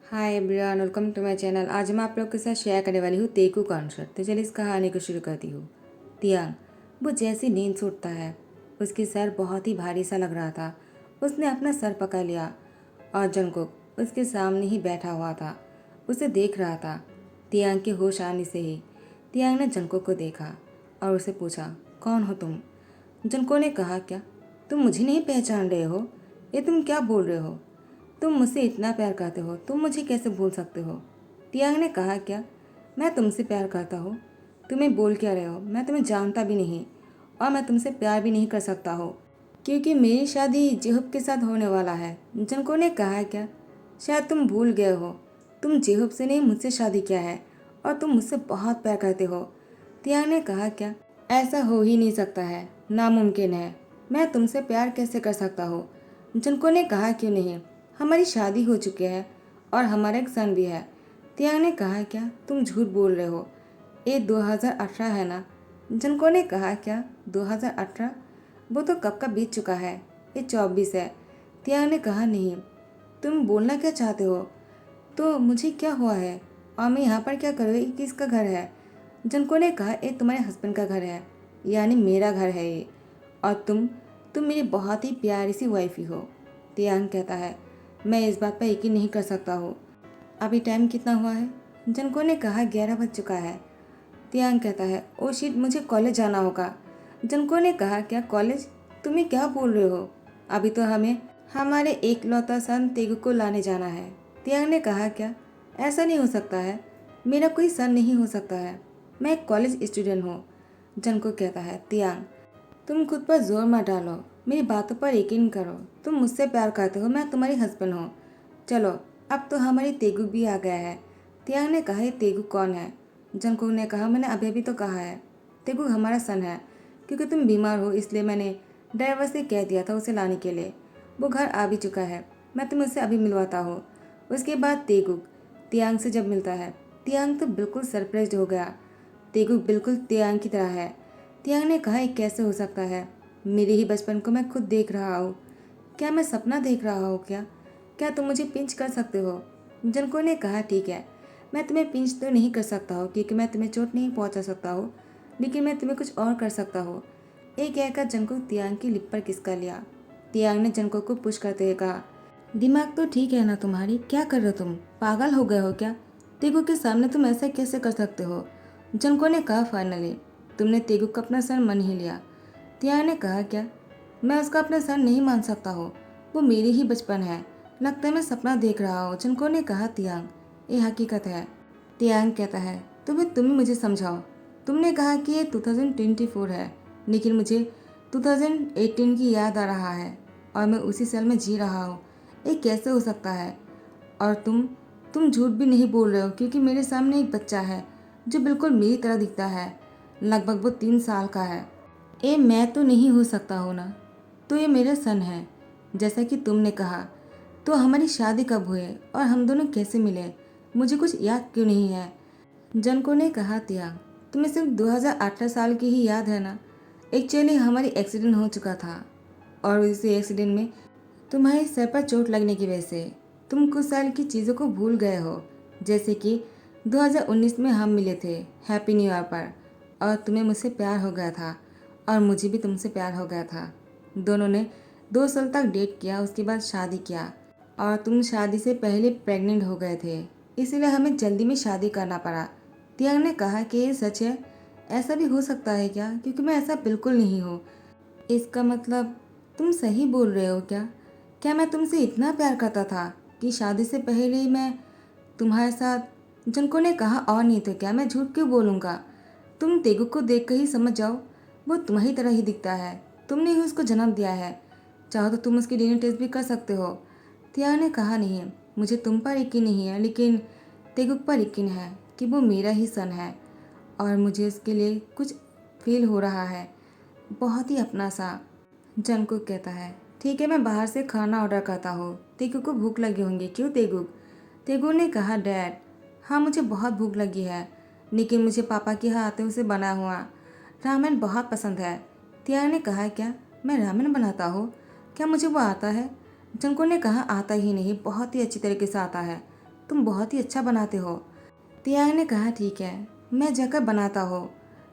Hi everyone, welcome to my channel. आज मैं आप लोग के साथ शेयर करने वाली हूँ तेकू कॉन्सर्ट। तो चलिए इस कहानी को शुरू करती हूँ। तियांग, वो जैसे नींद से उठता है, उसकी सर बहुत ही भारी सा लग रहा था। उसने अपना सर पकड़ लिया और जंगकुक उसके सामने ही बैठा हुआ था, उसे देख रहा था। तियांग के होश आने से ही तियांग ने जंगकुक को देखा और उसे पूछा, कौन हो तुम? जंगकुक ने कहा, क्या तुम मुझे नहीं पहचान रहे हो? ये तुम क्या बोल रहे हो? तुम मुझसे इतना प्यार करते हो, तुम मुझे कैसे भूल सकते हो? तियांग ने कहा, क्या मैं तुमसे प्यार करता हूँ? तुम्हें बोल क्या रहे हो? मैं तुम्हें जानता भी नहीं और मैं तुमसे प्यार भी नहीं कर सकता हो, क्योंकि मेरी शादी जेहूब के साथ होने वाला है। जंको ने कहा, क्या शायद तुम भूल गए हो, तुम जेहूब से नहीं मुझसे शादी किया है और तुम मुझसे बहुत प्यार करते हो। तियांग ने कहा, क्या ऐसा हो ही नहीं सकता है, नामुमकिन है। मैं तुमसे प्यार कैसे कर सकता हूँ? जंको ने कहा, क्यों नहीं, हमारी शादी हो चुकी है और हमारा एक सन भी है। तियांग ने कहा, क्या तुम झूठ बोल रहे हो? ये 2018 है ना? जनको ने कहा, क्या 2018? वो तो कब का बीत चुका है, ये 24 है। तियांग ने कहा, नहीं, तुम बोलना क्या चाहते हो? तो मुझे क्या हुआ है और मैं यहाँ पर क्या करूँ? ये किसका घर है? जनको ने कहा, ये तुम्हारे हस्बैंड का घर है, यानी मेरा घर है ये, और तुम मेरी बहुत ही प्यारी सी वाइफ ही हो। तियांग कहता है, मैं इस बात पर यकीन नहीं कर सकता हूँ। अभी टाइम कितना हुआ है? जनको ने कहा, 11 बज चुका है। तियांग कहता है, ओ शिट, मुझे कॉलेज जाना होगा। जनको ने कहा, क्या कॉलेज? तुम ये क्या बोल रहे हो? अभी तो हमें हमारे एकलौता सन तेगु को लाने जाना है। तियांग ने कहा, क्या ऐसा नहीं हो सकता है, मेरा कोई सन नहीं हो सकता है, मैं एक कॉलेज स्टूडेंट हूँ। जनको कहता है, तियांग तुम खुद पर जोर मत डालो, मेरी बातों पर यकीन करो। तुम मुझसे प्यार करते हो, मैं तुम्हारी हस्बैंड हूँ। चलो, अब तो हमारी तेगु भी आ गया है। तियांग ने कहा, ये तेगु कौन है? जंगकुक ने कहा, मैंने अभी अभी तो कहा है, तेगु हमारा सन है। क्योंकि तुम बीमार हो इसलिए मैंने ड्राइवर से कह दिया था उसे लाने के लिए। वो घर आ भी चुका है, मैं तुम्हें उससे अभी मिलवाता हूँ। उसके बाद तेगुक तियांग से जब मिलता है, तियांग तो बिल्कुल सरप्राइज हो गया। तेगुक बिल्कुल तियांग की तरह है। तियांग ने कहा, ये कैसे हो सकता है? मेरे ही बचपन को मैं खुद देख रहा हूँ। क्या मैं सपना देख रहा हूँ क्या? क्या तुम मुझे पिंच कर सकते हो? जनको ने कहा, ठीक है, मैं तुम्हें पिंच तो नहीं कर सकता हूँ क्योंकि मैं तुम्हें चोट नहीं पहुँचा सकता हूँ, लेकिन मैं तुम्हें कुछ और कर सकता हूँ। ये कहकर जंको तियांग की लिप पर किसका लिया। तियांग ने जंको को पुश करते हुए कहा, दिमाग तो ठीक है ना तुम्हारी? क्या कर रहे हो तुम? पागल हो गए हो क्या? तेगु के सामने तुम ऐसा कैसे कर सकते हो? जंको ने कहा, फाइनली तुमने तेगु का अपना सर मान ही लिया। तियांग ने कहा, क्या मैं उसका अपना सर नहीं मान सकता हूँ? वो मेरी ही बचपन है, लगता है मैं सपना देख रहा हूँ। जंको ने कहा, तियांग ये हकीकत है। तियांग कहता है, तुम ही मुझे समझाओ। तुमने कहा कि ये 2024 है, लेकिन मुझे 2018 की याद आ रहा है और मैं उसी साल में जी रहा हूँ। ये कैसे हो सकता है? और तुम झूठ भी नहीं बोल रहे हो, क्योंकि मेरे सामने एक बच्चा है जो बिल्कुल मेरी तरह दिखता है, लगभग वो 3 साल का है। ये मैं तो नहीं हो सकता हूँ ना? तो ये मेरा सन है, जैसा कि तुमने कहा। तो हमारी शादी कब हुई और हम दोनों कैसे मिले? मुझे कुछ याद क्यों नहीं है? जनको ने कहा, त्याग तुम्हें सिर्फ 2018 साल की ही याद है ना? एक्चुअली हमारी एक्सीडेंट हो चुका था और उसी एक्सीडेंट में तुम्हारे सर पर चोट लगने की वजह से तुम कुछ साल की चीज़ों को भूल गए हो। जैसे कि 2019 में हम मिले थे हैप्पी न्यू ईयर पर, और तुम्हें मुझसे प्यार हो गया था और मुझे भी तुमसे प्यार हो गया था। दोनों ने 2 साल तक डेट किया, उसके बाद शादी किया और तुम शादी से पहले प्रेग्नेंट हो गए थे, इसीलिए हमें जल्दी में शादी करना पड़ा। तियांग ने कहा कि ये सच है? ऐसा भी हो सकता है क्या? क्योंकि मैं ऐसा बिल्कुल नहीं हूँ। इसका मतलब तुम सही बोल रहे हो क्या? क्या मैं तुमसे इतना प्यार करता था कि शादी से पहले ही मैं तुम्हारे साथ? जंको ने कहा, और नहीं तो क्या, मैं झूठ क्यों बोलूँगा? तुम तेगु को देख कर ही समझ जाओ, वो तुम्हारी तरह ही दिखता है, तुमने ही उसको जन्म दिया है। चाहो तो तुम उसकी डीएनए टेस्ट भी कर सकते हो। तिया ने कहा, नहीं, मुझे तुम पर यकीन नहीं है, लेकिन तेगुक पर यकीन है कि वो मेरा ही सन है और मुझे उसके लिए कुछ फील हो रहा है, बहुत ही अपना सा। जंकुक कहता है, ठीक है, मैं बाहर से खाना ऑर्डर करता हूँ, तेगु को भूख लगी होंगी। क्यों तेगुक? तेगु ने कहा, डैड हाँ मुझे बहुत भूख लगी है, लेकिन मुझे पापा के हाथों से बना हुआ रामेन बहुत पसंद है। तिया ने कहा, क्या मैं रामेन बनाता हूँ? क्या मुझे वो आता है? जंको ने कहा, आता ही नहीं, बहुत ही अच्छी तरीके से आता है। तुम बहुत ही अच्छा बनाते हो। तियांग ने कहा ठीक है, मैं जाकर बनाता हूँ,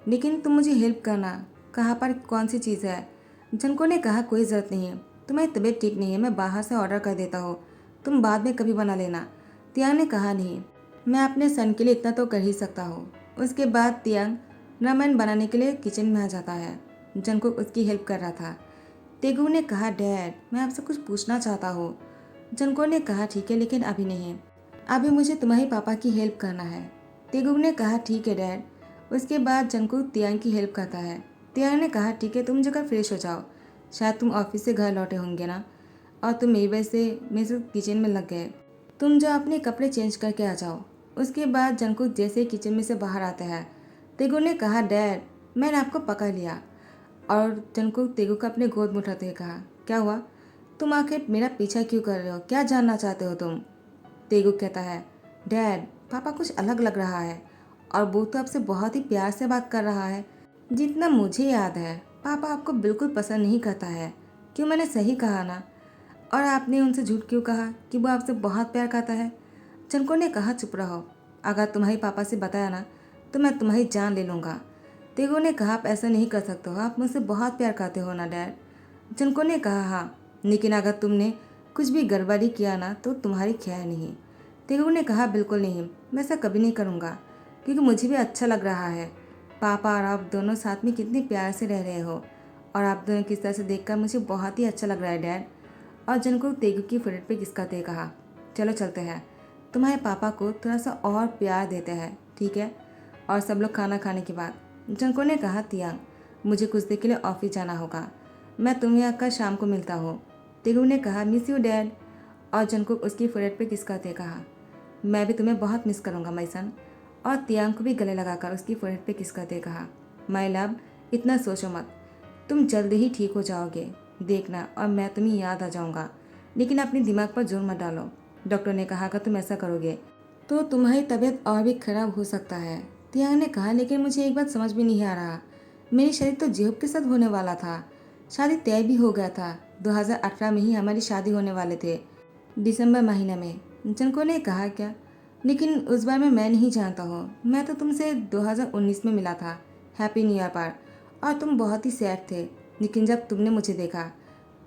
लेकिन तुम मुझे हेल्प करना। कहाँ पर कौन सी चीज़ है? जनको ने कहा कोई ज़रूरत नहीं है, तुम्हारी तबीयत ठीक नहीं है, मैं बाहर से ऑर्डर कर देता हूँ, तुम बाद में कभी बना लेना। तियांग ने कहा नहीं, मैं अपने सन के लिए इतना तो कर ही सकता हूँ। उसके बाद तियांग रामायण बनाने के लिए किचन में आ जाता है। जनको उसकी हेल्प कर रहा था। तेगू ने कहा डैड, मैं आपसे कुछ पूछना चाहता हूँ। जनको ने कहा ठीक है, लेकिन अभी नहीं, अभी मुझे तुम्हारे पापा की हेल्प करना है। तेगुक ने कहा ठीक है डैड। उसके बाद जंकुक तियांग की हेल्प करता है। तियांग ने कहा ठीक है, तुम जाकर फ्रेश हो जाओ, शायद तुम ऑफिस से घर लौटे होंगे ना, और तुम मेरी वजह से मेरे से किचन में लग गए, तुम जाओ अपने कपड़े चेंज करके आ जाओ। उसके बाद जंकुक जैसे ही किचन में से बाहर आता है, तेगुक ने कहा डैड, मैंने आपको पकड़ लिया। और जंकुक तेगुक को अपने गोद में उठाते हुए कहा क्या हुआ, तुम आखिर मेरा पीछा क्यों कर रहे हो, क्या जानना चाहते हो तुम? तेगुक कहता है डैड, पापा कुछ अलग लग रहा है, और वो तो आपसे बहुत ही प्यार से बात कर रहा है। जितना मुझे याद है पापा आपको बिल्कुल पसंद नहीं करता है। क्यों, मैंने सही कहा ना? और आपने उनसे झूठ क्यों कहा कि वो आपसे बहुत प्यार करता है? चनको ने कहा चुप रहो, अगर तुम्हारे पापा से बताया ना तो मैं तुम्हारी जान ले लूँगा। तेगो ने कहा आप ऐसा नहीं कर सकते हो, आप मुझसे बहुत प्यार करते हो ना डैड। चनको ने कहा हाँ, लेकिन अगर तुमने कुछ भी गड़बड़ी किया ना तो तुम्हारी खैर नहीं। तेगु ने कहा बिल्कुल नहीं, मैं ऐसा कभी नहीं करूँगा, क्योंकि मुझे भी अच्छा लग रहा है। पापा और आप दोनों साथ में कितने प्यार से रह रहे हो, और आप दोनों किस तरह से देखकर मुझे बहुत ही अच्छा लग रहा है डैड। और जनको तेगु की फुटेट पे किसकाते कहा चलो चलते हैं, तुम्हारे पापा को थोड़ा सा और प्यार देते हैं, ठीक है? और सब लोग खाना खाने के बाद जनको ने कहा तियांग, मुझे कुछ देर के लिए ऑफिस जाना होगा, मैं तुम्हें आकर शाम को मिलता हूँ। तेगु ने कहा मिस यू डैड। और जनको उसकी फुटेट पे किसकाते कहा मैं भी तुम्हें बहुत मिस करूँगा माई सन। और तियांग को भी गले लगाकर उसकी फोrehead पे किस करते कहा माई लव, इतना सोचो मत, तुम जल्द ही ठीक हो जाओगे, देखना, और मैं तुम्हें याद आ जाऊँगा, लेकिन अपने दिमाग पर जोर मत डालो। डॉक्टर ने कहा अगर तुम ऐसा करोगे तो तुम्हारी तबीयत और भी खराब हो सकता है। तियांग ने कहा लेकिन मुझे एक बात समझ में नहीं आ रहा, मेरी शादी तो जेहूब के साथ होने वाला था, शादी तय भी हो गया था, 2018 में ही हमारी शादी होने वाले थे, दिसंबर महीने में। जनको ने कहा क्या, लेकिन उस बार में मैं नहीं जानता हूँ, मैं तो तुमसे 2019 में मिला था, हैप्पी न्यू ईयर पर, और तुम बहुत ही सैड थे, लेकिन जब तुमने मुझे देखा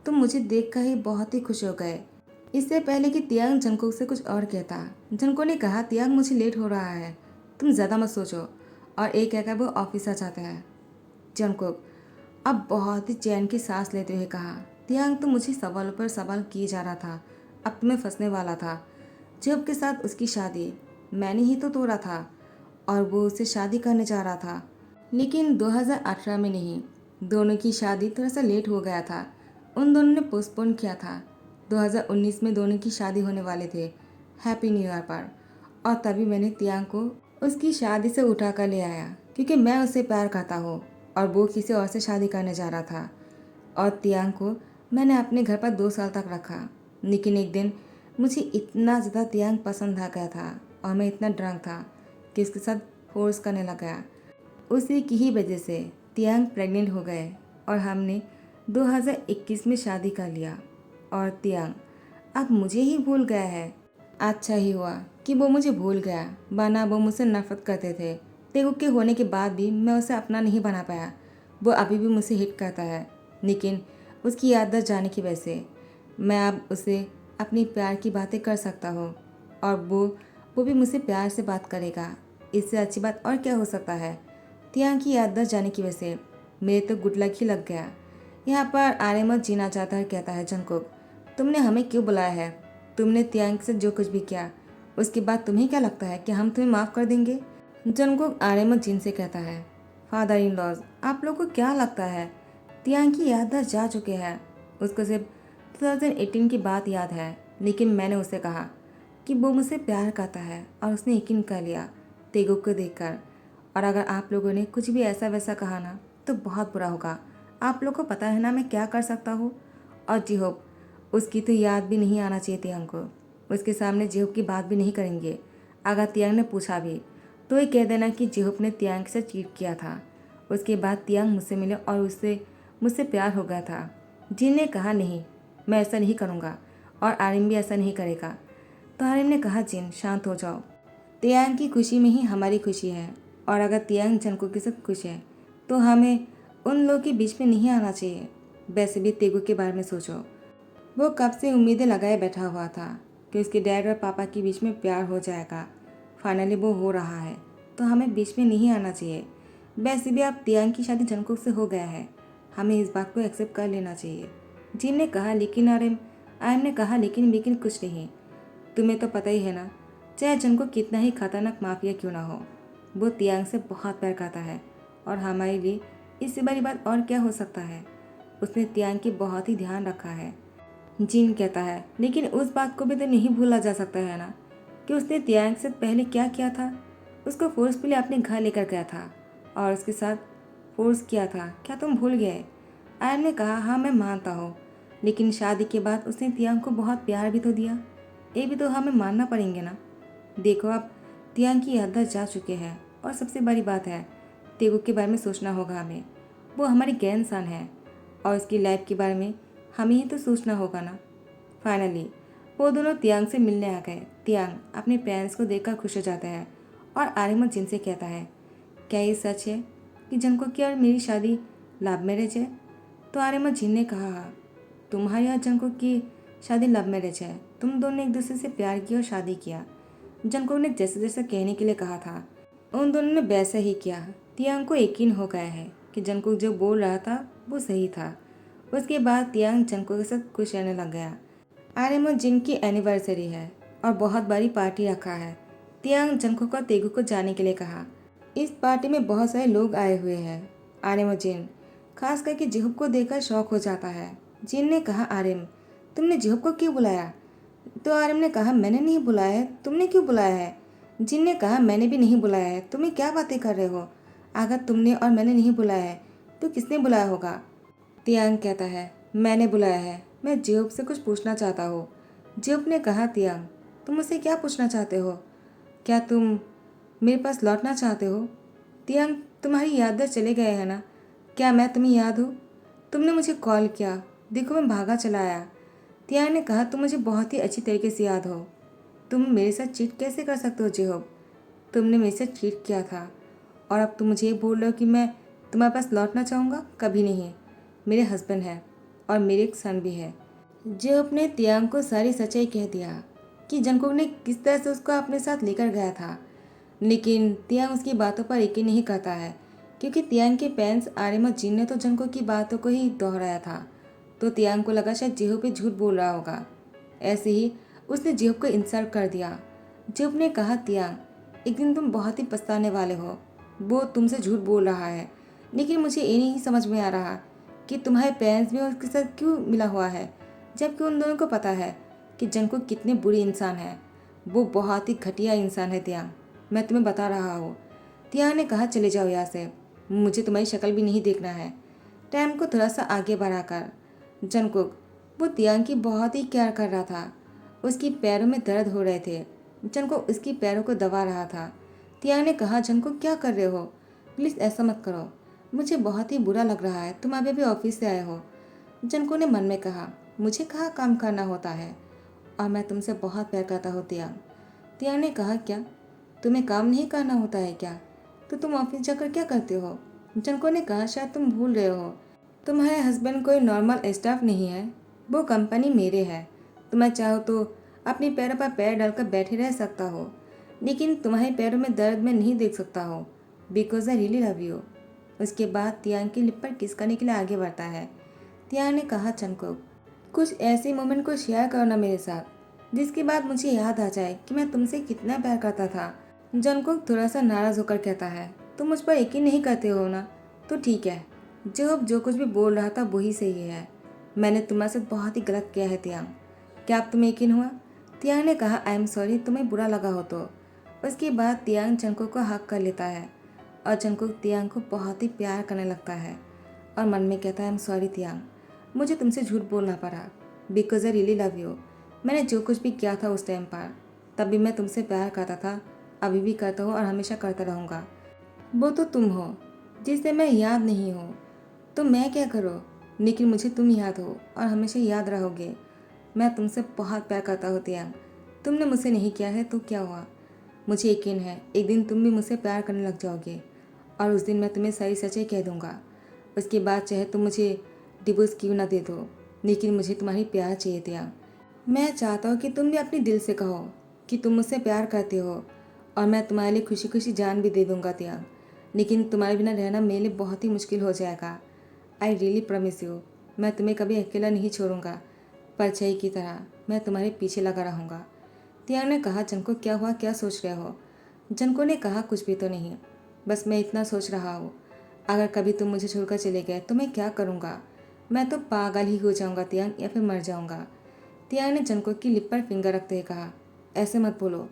तुम मुझे देख कर ही बहुत ही खुश हो गए। इससे पहले कि तियांग जंको से कुछ और कहता, जंको ने कहा तियांग मुझे लेट हो रहा है, तुम ज़्यादा मत सोचो, और एक कहकर वो ऑफिस आ जाता है। जंकुक अब बहुत ही चैन की सांस लेते हुए कहा तियांग तो मुझे सवालों पर सवाल किए जा रहा था, अब तुम्हें फंसने वाला था। जेब के साथ उसकी शादी मैंने ही तो तोड़ा था, और वो उससे शादी करने जा रहा था, लेकिन 2018 में नहीं, दोनों की शादी थोड़ा सा लेट हो गया था, उन दोनों ने पोस्टपोन किया था। 2019 में दोनों की शादी होने वाले थे, हैप्पी न्यू ईयर पर, और तभी मैंने तियांग को उसकी शादी से उठा कर ले आया, क्योंकि मैं उससे प्यार करता हूँ, और वो किसी और से शादी करने जा रहा था। और तियांग को मैंने अपने घर पर 2 साल तक रखा, लेकिन एक दिन मुझे इतना ज़्यादा तियांग पसंद आ गया था, और मैं इतना ड्रंक था कि उसके साथ फोर्स करने लग गया। उसी की ही वजह से तियांग प्रेग्नेंट हो गए, और हमने 2021 में शादी कर लिया, और तियांग अब मुझे ही भूल गया है। अच्छा ही हुआ कि वो मुझे भूल गया, वरना वो मुझसे नफरत करते थे। तेगु के होने के बाद भी मैं उसे अपना नहीं बना पाया, वो अभी भी मुझसे हिट करता है, लेकिन उसकी याददाश्त जाने की वजह से मैं अब उसे अपनी प्यार की बातें कर सकता हूँ, और वो भी मुझसे प्यार से बात करेगा। इससे अच्छी बात और क्या हो सकता है? तियांग की याददाश्त जाने की वजह से मेरे तो गुड लक ही लग गया। यहाँ पर आर्यमत जीना चाहता है, कहता है जंकुक, तुमने हमें क्यों बुलाया है? तुमने तियांग से जो कुछ भी किया, उसके बाद तुम्हें क्या लगता है कि हम तुम्हें माफ़ कर देंगे? जंकुक आर्यमत जिन से कहता है फादर इन लॉज, आप लोग को क्या लगता है तियांग की याददाश्त जा चुके हैं? उसको सिर्फ 2018 की बात याद है, लेकिन मैंने उसे कहा कि वो मुझसे प्यार करता है, और उसने यकीन कर लिया तेगुक को देखकर। और अगर आप लोगों ने कुछ भी ऐसा वैसा कहा ना तो बहुत बुरा होगा। आप लोग को पता है ना मैं क्या कर सकता हूँ। और जिहोप, उसकी तो याद भी नहीं आना चाहिए तियांग को, उसके सामने जिहोप की बात भी नहीं करेंगे। अगर तियांग ने पूछा भी तो ये कह देना कि जिहोप ने तियांग से चीट किया था। उसके बाद तियांग मुझसे मिले और उससे मुझसे प्यार हो गया था। जिन ने कहा नहीं, मैं ऐसा नहीं करूँगा, और आर्यन भी ऐसा नहीं करेगा। तो आर्यन ने कहा, जिन शांत हो जाओ। तियांग की खुशी में ही हमारी खुशी है, और अगर तियांग जंगकुक के साथ खुश है तो हमें उन लोगों के बीच में नहीं आना चाहिए। वैसे भी तेगू के बारे में सोचो, वो कब से उम्मीदें लगाए बैठा हुआ था कि उसके डैड और पापा के बीच में प्यार हो जाएगा। फाइनली वो हो रहा है, तो हमें बीच में नहीं आना चाहिए। वैसे भी अब तियांग की शादी जंगकुक से हो गया है, हमें इस बात को एक्सेप्ट कर लेना चाहिए। जिन ने कहा, लेकिन आर्यन ने कहा, लेकिन कुछ नहीं। तुम्हें तो पता ही है ना, चाहे जंगकुक कितना ही खतरनाक माफिया क्यों ना हो, वो तियांग से बहुत प्यार करता है, और हमारे लिए इससे बड़ी बात और क्या हो सकता है। उसने तियांग की बहुत ही ध्यान रखा है। जिन कहता है, लेकिन उस बात को भी तो नहीं भूला जा सकता है ना कि उसने तियांग से पहले क्या किया था। उसको फोर्सफुली अपने घर लेकर गया था और उसके साथ फोर्स किया था। क्या तुम भूल गए? आयन ने कहा, हाँ मैं मानता हूँ, लेकिन शादी के बाद उसने तियांग को बहुत प्यार भी तो दिया। ये भी तो हमें मानना पड़ेंगे ना। देखो, अब तियांग की याददाश्त जा चुके हैं, और सबसे बड़ी बात है, तेगू के बारे में सोचना होगा हमें। वो हमारी ग्रैंडसन है, और उसकी लाइफ के बारे में हमें ही तो सोचना होगा ना। फाइनली वो दोनों तियांग से मिलने आ गए। तियांग अपने पेरेंट्स को देखकर खुश हो जाता है और आर्यमन जिन से कहता है, क्या ये सच है कि जंगकुक की और मेरी शादी लव मैरिज है? तो आर्यमन जिन ने कहा, हाँ, तुम्हारी और जंगकुक की शादी लव मैरिज है। तुम दोनों ने एक दूसरे से प्यार किया और शादी किया। जंगकुक ने जैसे जैसे कहने के लिए कहा था, उन दोनों ने वैसा ही किया। तियांग को यकीन हो गया है कि जंगकुक जो बोल रहा था वो सही था। उसके बाद तियांग जंगकुक के साथ खुश रहने लग गया। आर्यमन जिन की एनिवर्सरी है और बहुत बड़ी पार्टी रखा है। तियांग जंगकुक और तेगू को जाने के लिए कहा। इस पार्टी में बहुत सारे लोग आए हुए हैं। आर्यम और जिन खास करके जिहुब को देखकर शौक हो जाता है। जिन ने कहा, आर्यम तुमने जिहुब को क्यों बुलाया? तो आर्यम ने कहा, मैंने नहीं बुलाया है, तुमने क्यों बुलाया है? जिन ने कहा, मैंने भी नहीं बुलाया है, तुम्हें क्या बातें कर रहे हो? अगर तुमने और मैंने नहीं बुलाया है तो किसने बुलाया होगा? तियांग कहता है, मैंने बुलाया है, मैं जिहुब से कुछ पूछना चाहता हूँ। जिहुब ने कहा, तियांग तुम मुझसे क्या पूछना चाहते हो? क्या तुम मेरे पास लौटना चाहते हो? तियांग तुम्हारी याददाश्त चले गए हैं ना? क्या मैं तुम्हें याद हूँ? तुमने मुझे कॉल किया, देखो मैं भागा चला आया। तियांग ने कहा, तुम मुझे बहुत ही अच्छी तरीके से याद हो। तुम मेरे साथ चीट कैसे कर सकते हो जिहुब? तुमने मेरे साथ चीट किया था, और अब तुम मुझे ये बोल रहे हो कि मैं तुम्हारे पास लौटना चाहूँगा? कभी नहीं। मेरे हस्बैंड है और मेरे एक सन भी है। जिहुब ने तियांग को सारी सच्चाई कह दिया कि जंगकुक ने किस तरह से उसको अपने साथ लेकर गया था। लेकिन तियांग उसकी बातों पर यकीन नहीं करता है, क्योंकि तियांग के पेरेंट्स आर्यम और जिन ने तो जंगकुक की बातों को ही दोहराया था। तो तियांग को लगा शायद जिहुब भी झूठ बोल रहा होगा। ऐसे ही उसने जिहुब को इंसल्ट कर दिया। जिहुब ने कहा, तियांग एक दिन तुम बहुत ही पछताने वाले हो। वो तुमसे झूठ बोल रहा है, लेकिन मुझे ये नहीं समझ में आ रहा कि तुम्हारे पेरेंट्स भी उसके साथ क्यों मिला हुआ है, जबकि उन दोनों को पता है कि जंगकुक कितने बुरी इंसान है। वो बहुत ही घटिया इंसान है तियांग, मैं तुम्हें बता रहा हूँ। तियांग ने कहा, चले जाओ यहाँ से, मुझे तुम्हारी शक्ल भी नहीं देखना है। टाइम को थोड़ा सा आगे बढ़ाकर जंगकुक वो तियांग की बहुत ही केयर कर रहा था। उसकी पैरों में दर्द हो रहे थे। जंगकुक उसकी पैरों को दबा रहा था। तियांग ने कहा, जंगकुक क्या कर रहे हो? प्लीज़ ऐसा मत करो, मुझे बहुत ही बुरा लग रहा है, तुम अभी अभी ऑफिस से आए हो। जंगकुक ने मन में कहा, मुझे कहाँ काम करना होता है, और मैं तुमसे बहुत प्यार करता हूँ तियांग। तियांग ने कहा, क्या तुम्हें काम नहीं करना होता है क्या? तो तुम ऑफिस जाकर क्या करते हो? जंगकुक ने कहा, शायद तुम भूल रहे हो, तुम्हारे हस्बैंड कोई नॉर्मल स्टाफ नहीं है, वो कंपनी मेरे है। तुम्हें चाहो तो अपने पैरों पर पैर डालकर बैठे रह सकता हो, लेकिन तुम्हारे पैरों में दर्द मैं नहीं देख सकता हो, because I really love you. उसके बाद तियांग की लिप पर किस करने के लिए आगे बढ़ता है। तियांग ने कहा, जंगकुक कुछ ऐसे मोमेंट को शेयर करो ना मेरे साथ, जिसके बाद मुझे याद आ जाए कि मैं तुमसे कितना प्यार करता था। जंगकुक थोड़ा सा नाराज होकर कहता है, तुम मुझ पर यकीन नहीं करते हो ना? तो ठीक है, जो कुछ भी बोल रहा था वही सही है। मैंने तुम्हारे साथ बहुत ही गलत किया है तियांग। क्या अब तुम्हें यकीन हुआ? तियांग ने कहा, आई एम सॉरी, तुम्हें बुरा लगा हो तो। उसके बाद तियांग जंगकुक को हक कर लेता है, और जंगकुक तियांग को बहुत ही प्यार करने लगता है, और मन में कहता है, आई एम सॉरी तियांग, मुझे तुमसे झूठ बोलना पड़ा, because I really love you. मैंने जो कुछ भी किया था उस टाइम पर, तब भी मैं तुमसे प्यार करता था, अभी भी करता हूँ और हमेशा करता रहूँगा। वो तो तुम हो जिसे मैं याद नहीं हूँ, तो मैं क्या करूँ? लेकिन मुझे तुम याद हो और हमेशा याद रहोगे। मैं तुमसे बहुत प्यार करता हूँ तियांग, तुमने मुझसे नहीं किया है तो क्या हुआ? मुझे यकीन है एक दिन तुम भी मुझसे प्यार करने लग जाओगे और उस दिन मैं तुम्हें सारी सच्चाई कह दूंगा। उसके बाद चाहे तुम मुझे डिवोर्स क्यों ना दे दो, लेकिन मुझे तुम्हारी प्यार चाहिए तियांग। मैं चाहता हूँ कि तुम भी अपने दिल से कहो कि तुम मुझसे प्यार करते हो और मैं तुम्हारे लिए खुशी खुशी जान भी दे दूंगा तियांग। लेकिन तुम्हारे बिना रहना मेरे लिए बहुत ही मुश्किल हो जाएगा। आई रियली प्रॉमिस यू, मैं तुम्हें कभी अकेला नहीं छोड़ूंगा। परछाई की तरह मैं तुम्हारे पीछे लगा रहूँगा। तियांग ने कहा, जनको क्या हुआ, क्या सोच रहे हो? जनको ने कहा, कुछ भी तो नहीं, बस मैं इतना सोच रहा हूँ, अगर कभी तुम मुझे छोड़कर चले गए तो मैं क्या करूँगा? मैं तो पागल ही हो जाऊँगा तियांग, या फिर मर जाऊँगा। तियांग ने जनको की लिप पर फिंगर रखते हुए कहा, ऐसे मत बोलो,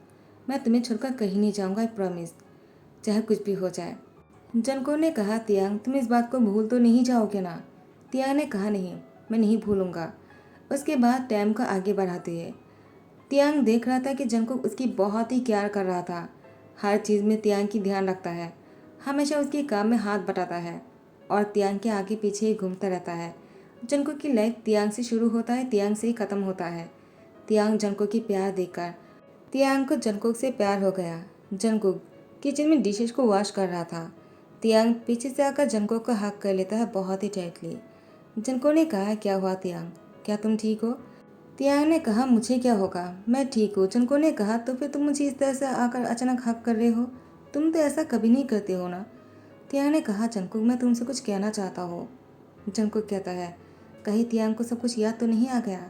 मैं तुम्हें छोड़कर कहीं नहीं जाऊँगा, आई प्रॉमिस, चाहे कुछ भी हो जाए। जनको ने कहा, तियांग तुम इस बात को भूल तो नहीं जाओगे ना? तियांग ने कहा, नहीं, मैं नहीं भूलूंगा। उसके बाद टाइम को आगे बढ़ाते हुए तियांग देख रहा था कि जंगकुक उसकी बहुत ही केयर कर रहा था। हर चीज़ में तियांग की ध्यान रखता है, हमेशा उसके काम में हाथ बटाता है और तियांग के आगे पीछे ही घूमता रहता है। जंगकुक की लाइफ तियांग से शुरू होता है, तियांग से ही ख़त्म होता है। तियांग जंगकुक की प्यार देखकर तियांग को जंगकुक से प्यार हो गया। जंगकुक किचन में डिशेज को वॉश कर रहा था। तियांग पीछे से आकर जंगकुक को हक कर लेता है बहुत ही टाइटली। जंगकुक ने कहा, क्या हुआ तियांग, क्या तुम ठीक हो? तियांग ने कहा, मुझे क्या होगा, मैं ठीक हूँ। जंको ने कहा, तो फिर तुम मुझे इस तरह से आकर अचानक हक कर रहे हो? तुम तो ऐसा कभी नहीं करते हो ना। तियांग ने कहा, जंकुक मैं तुमसे कुछ कहना चाहता हूँ। जंकुक कहता है, कहीं तियांग को सब कुछ याद तो नहीं आ गया?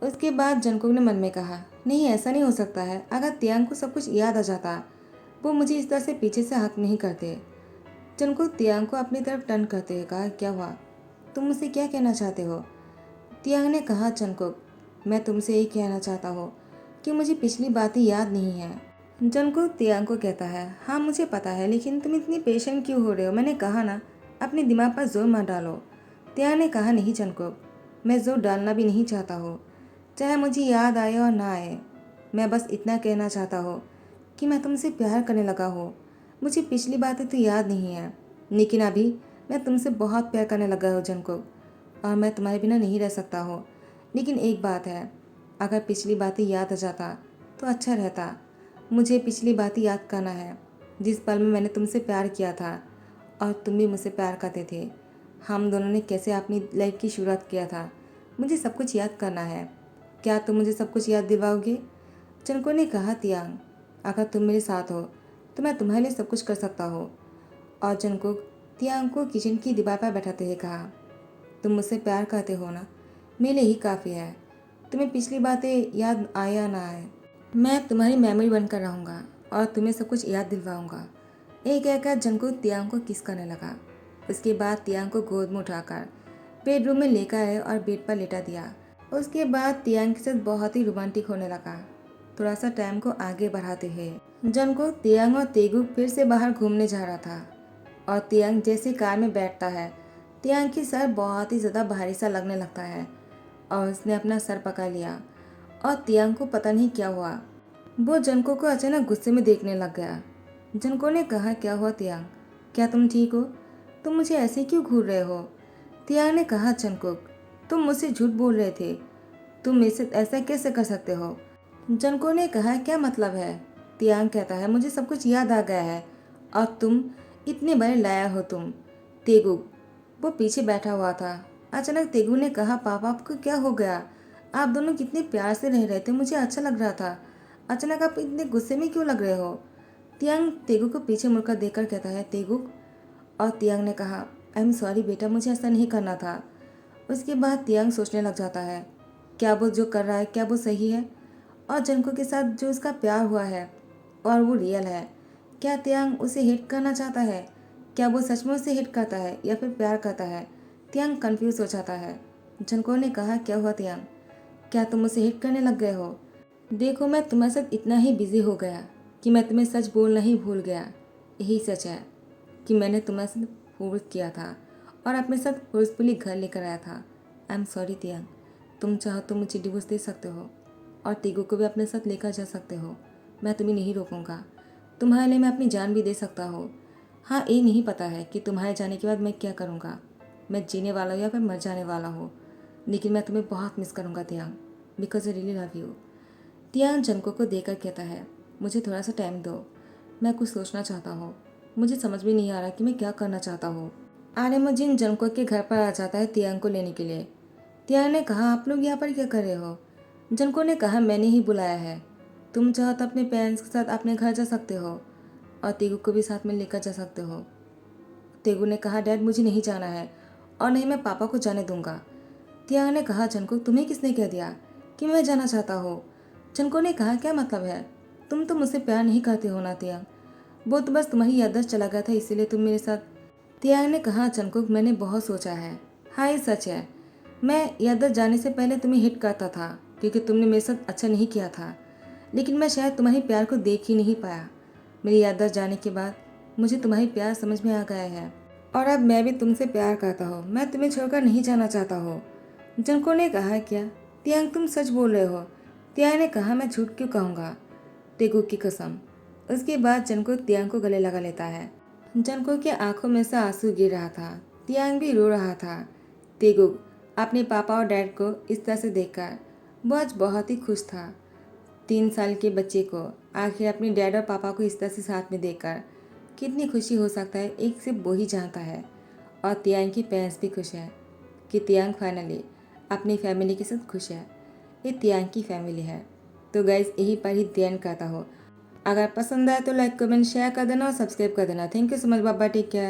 उसके बाद जंकुक ने मन में कहा, नहीं ऐसा नहीं हो सकता है, अगर तियांग को सब कुछ याद आ जाता वो मुझे इस तरह से पीछे से हक नहीं करते। जंकुक तियांग को अपनी तरफ टर्न करते हुए कहा, क्या हुआ, तुम मुझसे क्या कहना चाहते हो? तियांग ने कहा, जंकुक मैं तुमसे यही कहना चाहता हूँ कि मुझे पिछली बातें याद नहीं है। जंकुक तियांग को कहता है, हाँ मुझे पता है, लेकिन तुम इतनी पेशेंट क्यों हो रहे हो? मैंने कहा ना, अपने दिमाग पर जोर मत डालो। तियांग ने कहा, नहीं जंकुक, मैं जोर डालना भी नहीं चाहता हूँ, चाहे मुझे याद आए और ना आए। मैं बस इतना कहना चाहता हूँ कि मैं तुमसे प्यार करने लगा हूँ। मुझे पिछली बातें तो याद नहीं है, लेकिन अभी मैं तुमसे बहुत प्यार करने लगा हूँ जंकुक, और मैं तुम्हारे बिना नहीं रह सकता हूँ। लेकिन एक बात है, अगर पिछली बातें याद आ जाता तो अच्छा रहता। मुझे पिछली बातें याद करना है, जिस पल में मैंने तुमसे प्यार किया था और तुम भी मुझसे प्यार करते थे। हम दोनों ने कैसे अपनी लाइफ की शुरुआत किया था, मुझे सब कुछ याद करना है। क्या तुम मुझे सब कुछ याद दिलवाओगे? चनको ने कहा, तियांग अगर तुम मेरे साथ हो तो मैं तुम्हारे लिए सब कुछ कर सकता हूँ। और जंकुक तियांग को किचन की दीवार पर बैठाते हुए कहा, तुम मुझसे प्यार करते हो ना, मेरे लिए ही काफ़ी है। तुम्हें पिछली बातें याद आए या ना आए, मैं तुम्हारी मेमोरी बनकर रहूँगा और तुम्हें सब कुछ याद दिलवाऊँगा। ये कहकर जंकुक तियांग को किस करने लगा। उसके बाद तियांग को गोद में उठाकर बेडरूम में लेकर आए और बेड पर लेटा दिया। उसके बाद तियांग के साथ बहुत ही रोमांटिक होने लगा। थोड़ा सा टाइम को आगे बढ़ाते हुए जंकुक तियांग और तेगुक फिर से बाहर घूमने जा रहा था और तियांग जैसे कार में बैठता है, तियांग की सर बहुत ही ज़्यादा भारी सा लगने लगता है और उसने अपना सर पकड़ लिया और तियांग को पता नहीं क्या हुआ, वो जंको को अचानक गुस्से में देखने लग गया। जंको ने कहा, क्या हुआ तियांग, क्या तुम ठीक हो? तुम मुझे ऐसे क्यों घूर रहे हो? तियांग ने कहा, जंकुक तुम मुझसे झूठ बोल रहे थे, तुम मेरे साथ ऐसा कैसे कर सकते हो? जंको ने कहा, क्या मतलब है? तियांग कहता है, मुझे सब कुछ याद आ गया है और तुम इतने बड़े लाया हो तुम। तेगुक वो पीछे बैठा हुआ था। अचानक तेगु ने कहा, पापा आपको क्या हो गया? आप दोनों कितने प्यार से रह रहे थे, मुझे अच्छा लग रहा था, अचानक आप इतने गुस्से में क्यों लग रहे हो? तियांग तेगु को पीछे मुड़कर देखकर कहता है, तेगुक। और तियांग ने कहा, आई एम सॉरी बेटा, मुझे ऐसा नहीं करना था। उसके बाद तियांग सोचने लग जाता है, क्या वो जो कर रहा है क्या वो सही है? और जंको के साथ जो उसका प्यार हुआ है और वो रियल है, क्या तियांग उसे हिट करना चाहता है? क्या वो सच में उसे हिट करता है या फिर प्यार करता है? तियांग कंफ्यूज हो जाता है। जंको ने कहा, क्या हुआ तियांग, क्या तुम उसे हिट करने लग गए हो? देखो मैं तुम्हारे साथ इतना ही बिजी हो गया कि मैं तुम्हें सच बोलना ही भूल गया। यही सच है कि मैंने तुम्हारे साथ फोर्स किया था और अपने साथ फोर्सफुली घर लेकर आया था। आई एम सॉरी तियांग, तुम चाहो तो मुझे डिवोर्स दे सकते हो और तेगु को भी अपने साथ लेकर जा सकते हो, मैं तुम्हें नहीं रोकूंगा। तुम्हारे लिए मैं अपनी जान भी दे सकता हूँ। हाँ, ये नहीं पता है कि तुम्हारे जाने के बाद मैं क्या करूँगा, मैं जीने वाला हूँ या फिर मर जाने वाला हूँ, लेकिन मैं तुम्हें बहुत मिस करूँगा Tiang, because I really love you. Tiang जनको को देखकर कहता है, मुझे थोड़ा सा टाइम दो, मैं कुछ सोचना चाहता हूँ। मुझे समझ भी नहीं आ रहा कि मैं क्या करना चाहता हूँ। आर्यमोजिन जनको के घर पर आ जाता है तियांग को लेने के लिए। तियांग ने कहा, आप लोग यहाँ पर क्या कर रहे हो? जनको ने कहा, मैंने ही बुलाया है। तुम चाहो तो अपने पेरेंट्स के साथ अपने घर जा सकते हो और तेगू को भी साथ में लेकर जा सकते हो। तेगू ने कहा, डैड मुझे नहीं जाना है और नहीं मैं पापा को जाने दूंगा। तियांग ने कहा, जनको तुम्हें किसने कह दिया कि मैं जाना चाहता हूँ? जनको ने कहा, क्या मतलब है? तुम तो मुझसे प्यार नहीं करते हो ना तियांग, वो तो बस तुम्हारी याददाश्त चला गया था इसीलिए तुम मेरे साथ। तियांग ने कहा, जंकुक मैंने बहुत सोचा है। हाँ ये सच है, मैं याददाश्त जाने से पहले तुम्हें हिट करता था क्योंकि तुमने मेरे साथ अच्छा नहीं किया था, लेकिन मैं शायद तुम्हारे प्यार को देख ही नहीं पाया। मेरी याददाश्त जाने के बाद मुझे तुम्हारी प्यार समझ में आ गया है और अब मैं भी तुमसे प्यार करता हूँ। मैं तुम्हें छोड़कर नहीं जाना चाहता हूँ। जंको ने कहा, क्या तियांग तुम सच बोल रहे हो? तियांग ने कहा, मैं झूठ क्यों कहूँगा, तेगू की कसम। उसके बाद जंको तियांग को गले लगा लेता है। जंको की आंखों में से आंसू गिर रहा था, तियांग भी रो रहा था। तेगू अपने पापा और डैड को इस तरह से देखकर वो आज बहुत ही खुश था। 3 साल के बच्चे को आखिर अपने डैड और पापा को इस तरह से साथ में देखकर कितनी खुशी हो सकता है, एक सिर्फ वो ही जानता है। और तियांग की पेरेंट्स भी खुश है कि तियांग फाइनली अपनी फैमिली के साथ खुश है। ये तियांग की फैमिली है। तो गाइज यही पर ही ध्यान करता हो। अगर पसंद आए तो लाइक कमेंट शेयर कर देना और सब्सक्राइब कर देना। थैंक यू सो मच, बाबा, टेक केयर।